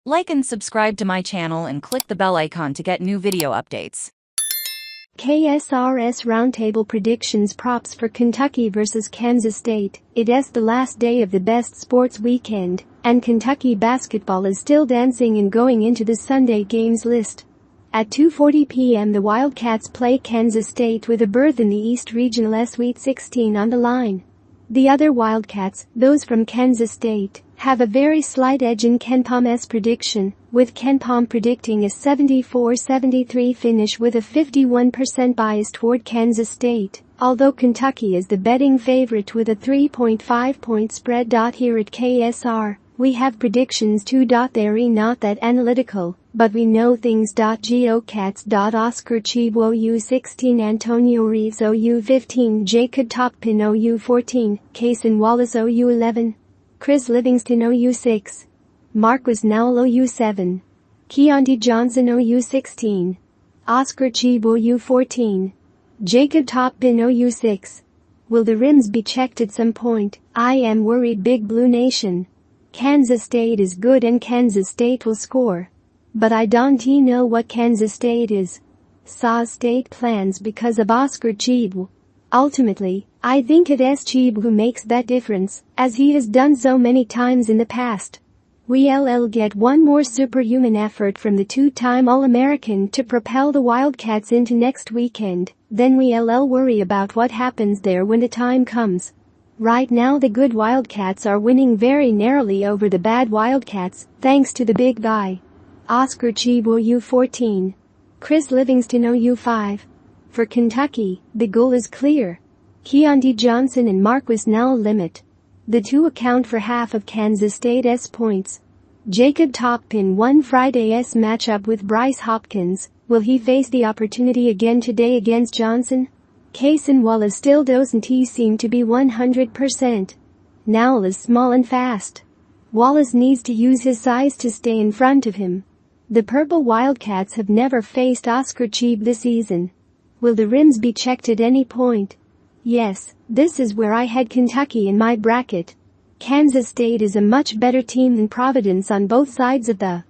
Like and subscribe to my channel and click the bell icon to get new video updates. Ksrs Roundtable predictions props for Kentucky vs Kansas State. It's the last day of the best sports weekend, and Kentucky basketball is still dancing and going into the Sunday games list. At 2:40 p.m. the Wildcats play Kansas State with a berth in the East Regional Sweet 16 on the line. The other Wildcats, those from Kansas State, have a very slight edge in KenPom's prediction, with KenPom predicting a 74-73 finish with a 51% bias toward Kansas State, although Kentucky is the betting favorite with a 3.5-point spread. Here at KSR, we have predictions too. They're not that analytical, but we know things. GeoCats. Oscar Chibu OU16, Antonio Reeves OU15, Jacob Toppin OU14, Cason Wallace OU11, Chris Livingston OU6, Markquis Nowell OU7, Keyontae Johnson OU16, Oscar Chibu OU14, Jacob Toppin OU6. Will the rims be checked at some point? I am worried. Big Blue Nation. Kansas State is good and Kansas State will score. But I don't know what Kansas State is. State plans because of Oscar Chibu. Ultimately, I think it's Chibu who makes that difference, as he has done so many times in the past. We'll get one more superhuman effort from the two-time All-American to propel the Wildcats into next weekend, then we'll worry about what happens there when the time comes. Right now the good Wildcats are winning very narrowly over the bad Wildcats, thanks to the big guy. Oscar Chibu OU14. Chris Livingston OU5. For Kentucky, the goal is clear. Keyontae Johnson and Markquis Nowell limit. The two account for half of Kansas State's points. Jacob Toppin won Friday's matchup with Bryce Hopkins. Will he face the opportunity again today against Johnson? Cason Wallace still doesn't seem to be 100%. Nowell is small and fast. Wallace needs to use his size to stay in front of him. The Purple Wildcats have never faced Oscar Chibu this season. Will the rims be checked at any point? Yes, this is where I had Kentucky in my bracket. Kansas State is a much better team than Providence on both sides of the